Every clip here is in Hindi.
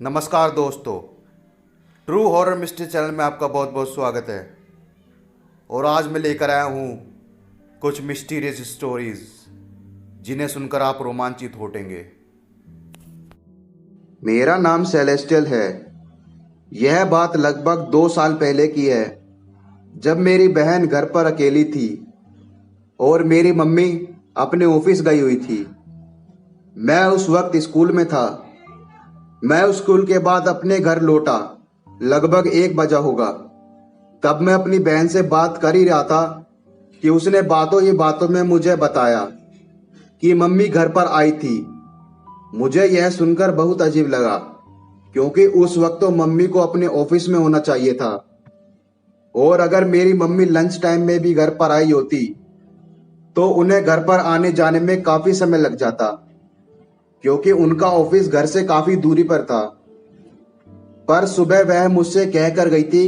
नमस्कार दोस्तों, ट्रू हॉरर मिस्ट्री चैनल में आपका बहुत बहुत स्वागत है। और आज मैं लेकर आया हूँ कुछ मिस्टीरियस स्टोरीज जिन्हें सुनकर आप रोमांचित होटेंगे। मेरा नाम सेलेस्टियल है। यह बात लगभग 2 साल पहले की है, जब मेरी बहन घर पर अकेली थी और मेरी मम्मी अपने ऑफिस गई हुई थी। मैं उस वक्त स्कूल में था। मैं स्कूल के बाद अपने घर लौटा, लगभग 1 बजा होगा। तब मैं अपनी बहन से बात कर ही रहा था कि उसने बातों ही बातों में मुझे बताया कि मम्मी घर पर आई थी। मुझे यह सुनकर बहुत अजीब लगा, क्योंकि उस वक्त तो मम्मी को अपने ऑफिस में होना चाहिए था, और अगर मेरी मम्मी लंच टाइम में भी घर पर आई होती तो उन्हें घर पर आने जाने में काफी समय लग जाता, क्योंकि उनका ऑफिस घर से काफी दूरी पर था। पर सुबह वह मुझसे कह कर गई थी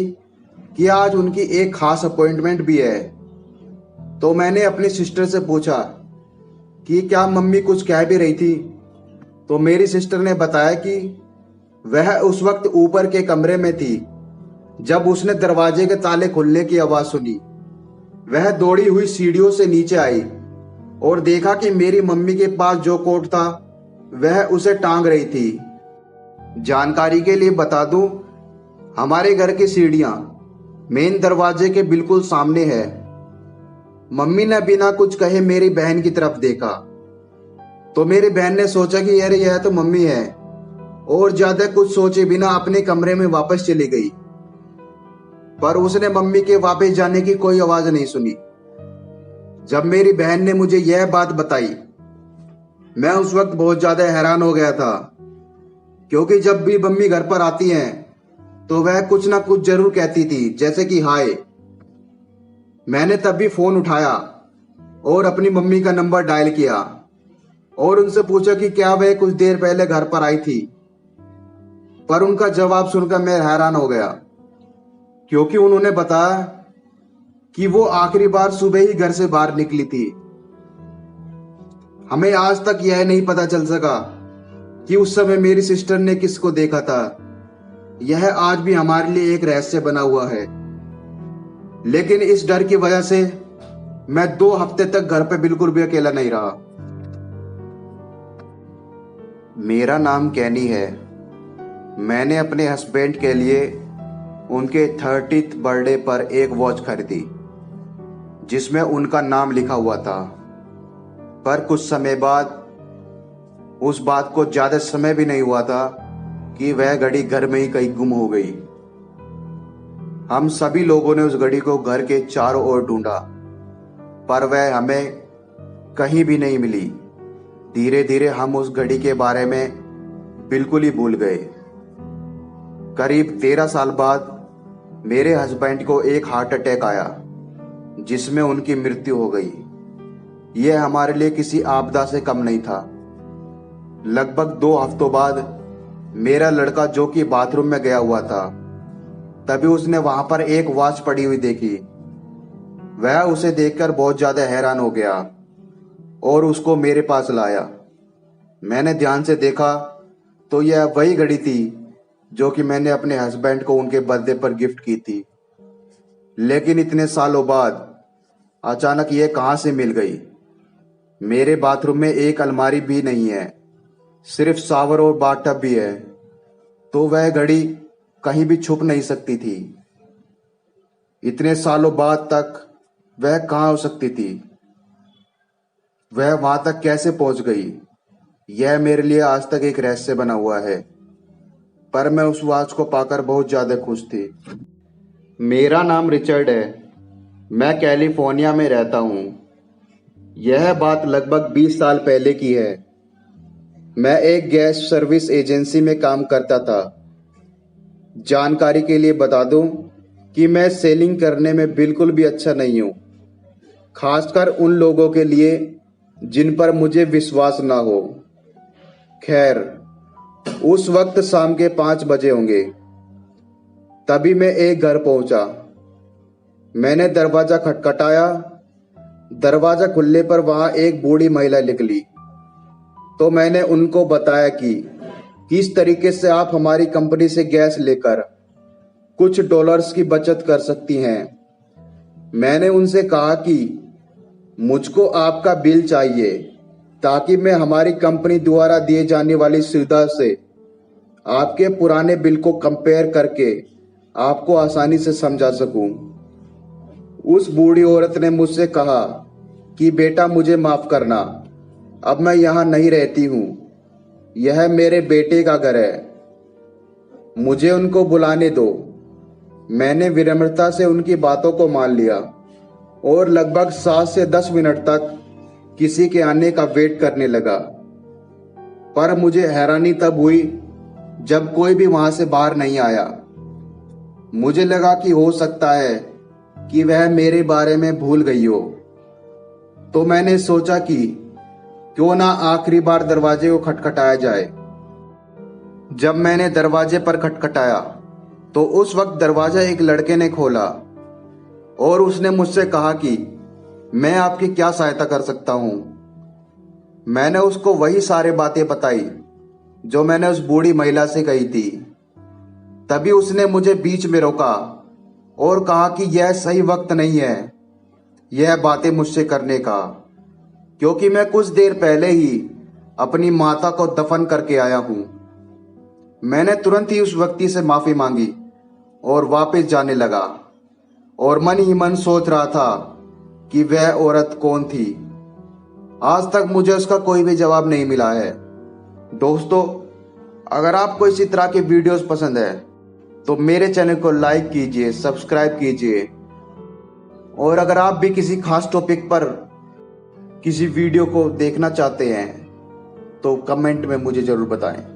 कि आज उनकी एक खास अपॉइंटमेंट भी है। तो मैंने अपनी सिस्टर से पूछा कि क्या मम्मी कुछ कह भी रही थी, तो मेरी सिस्टर ने बताया कि वह उस वक्त ऊपर के कमरे में थी। जब उसने दरवाजे के ताले खुलने की आवाज सुनी, वह दौड़ी हुई सीढ़ियों से नीचे आई और देखा कि मेरी मम्मी के पास जो कोट था वह उसे टांग रही थी। जानकारी के लिए बता दूं, हमारे घर की सीढ़ियां मेन दरवाजे के बिल्कुल सामने है। मम्मी ने बिना कुछ कहे मेरी बहन की तरफ देखा, तो मेरी बहन ने सोचा कि अरे यह तो मम्मी है, और ज्यादा कुछ सोचे बिना अपने कमरे में वापस चली गई। पर उसने मम्मी के वापस जाने की कोई आवाज नहीं सुनी। जब मेरी बहन ने मुझे यह बात बताई, मैं उस वक्त बहुत ज्यादा हैरान हो गया था, क्योंकि जब भी मम्मी घर पर आती हैं तो वह कुछ ना कुछ जरूर कहती थी, जैसे कि हाय। मैंने तब भी फोन उठाया और अपनी मम्मी का नंबर डायल किया और उनसे पूछा कि क्या वह कुछ देर पहले घर पर आई थी। पर उनका जवाब सुनकर मैं हैरान हो गया, क्योंकि उन्होंने बताया कि वो आखिरी बार सुबह ही घर से बाहर निकली थी। हमें आज तक यह नहीं पता चल सका कि उस समय मेरी सिस्टर ने किसको देखा था। यह आज भी हमारे लिए एक रहस्य बना हुआ है। लेकिन इस डर की वजह से मैं 2 हफ्ते तक घर पे बिल्कुल भी अकेला नहीं रहा। मेरा नाम कैनी है। मैंने अपने हस्बैंड के लिए उनके 30th बर्थडे पर एक वॉच खरीदी, जिसमें उनका नाम लिखा हुआ था। पर कुछ समय बाद, उस बात को ज्यादा समय भी नहीं हुआ था कि वह घड़ी घर में ही कहीं गुम हो गई। हम सभी लोगों ने उस घड़ी को घर के चारों ओर ढूंढा, पर वह हमें कहीं भी नहीं मिली। धीरे धीरे हम उस घड़ी के बारे में बिल्कुल ही भूल गए। करीब 13 साल बाद मेरे हस्बैंड को एक हार्ट अटैक आया, जिसमें उनकी मृत्यु हो गई। यह हमारे लिए किसी आपदा से कम नहीं था। लगभग 2 हफ्तों बाद मेरा लड़का, जो कि बाथरूम में गया हुआ था, तभी उसने वहां पर एक वॉच पड़ी हुई देखी। वह उसे देखकर बहुत ज्यादा हैरान हो गया और उसको मेरे पास लाया। मैंने ध्यान से देखा तो यह वही घड़ी थी जो कि मैंने अपने हस्बैंड को उनके बर्थडे पर गिफ्ट की थी। लेकिन इतने सालों बाद अचानक यह कहां से मिल गई। मेरे बाथरूम में एक अलमारी भी नहीं है, सिर्फ शावर और बाथटब भी है, तो वह घड़ी कहीं भी छुप नहीं सकती थी। इतने सालों बाद तक वह कहां हो सकती थी? वह वहां तक कैसे पहुंच गई? यह मेरे लिए आज तक एक रहस्य बना हुआ है। पर मैं उस वॉच को पाकर बहुत ज्यादा खुश थी। मेरा नाम रिचर्ड है। मैं कैलिफोर्निया में रहता हूँ। यह बात लगभग 20 साल पहले की है। मैं एक गैस सर्विस एजेंसी में काम करता था। जानकारी के लिए बता दूं कि मैं सेलिंग करने में बिल्कुल भी अच्छा नहीं हूं, खासकर उन लोगों के लिए जिन पर मुझे विश्वास ना हो। खैर, उस वक्त शाम के 5 बजे होंगे। तभी मैं एक घर पहुंचा। मैंने दरवाजा खटखटाया। दरवाजा खुलने पर वहां एक बूढ़ी महिला निकली। तो मैंने उनको बताया कि किस तरीके से आप हमारी कंपनी से गैस लेकर कुछ डॉलर्स की बचत कर सकती हैं। मैंने उनसे कहा कि मुझको आपका बिल चाहिए ताकि मैं हमारी कंपनी द्वारा दिए जाने वाली सुविधा से आपके पुराने बिल को कंपेयर करके आपको आसानी से समझा सकूं। उस बूढ़ी औरत ने मुझसे कहा कि बेटा मुझे माफ करना, अब मैं यहाँ नहीं रहती हूँ, यह मेरे बेटे का घर है, मुझे उनको बुलाने दो। मैंने विनम्रता से उनकी बातों को मान लिया और लगभग 7 से 10 मिनट तक किसी के आने का वेट करने लगा। पर मुझे हैरानी तब हुई जब कोई भी वहां से बाहर नहीं आया। मुझे लगा कि हो सकता है कि वह मेरे बारे में भूल गई हो, तो मैंने सोचा कि क्यों ना आखिरी बार दरवाजे को खटखटाया जाए। जब मैंने दरवाजे पर खटखटाया तो उस वक्त दरवाजा एक लड़के ने खोला और उसने मुझसे कहा कि मैं आपकी क्या सहायता कर सकता हूं। मैंने उसको वही सारी बातें बताई जो मैंने उस बूढ़ी महिला से कही थी। तभी उसने मुझे बीच में रोका और कहा कि यह सही वक्त नहीं है यह बातें मुझसे करने का, क्योंकि मैं कुछ देर पहले ही अपनी माता को दफन करके आया हूं। मैंने तुरंत ही उस व्यक्ति से माफी मांगी और वापस जाने लगा और मन ही मन सोच रहा था कि वह औरत कौन थी। आज तक मुझे उसका कोई भी जवाब नहीं मिला है। दोस्तों, अगर आपको इसी तरह के वीडियोस पसंद है तो मेरे चैनल को लाइक कीजिए, सब्सक्राइब कीजिए, और अगर आप भी किसी खास टॉपिक पर किसी वीडियो को देखना चाहते हैं तो कमेंट में मुझे जरूर बताएं।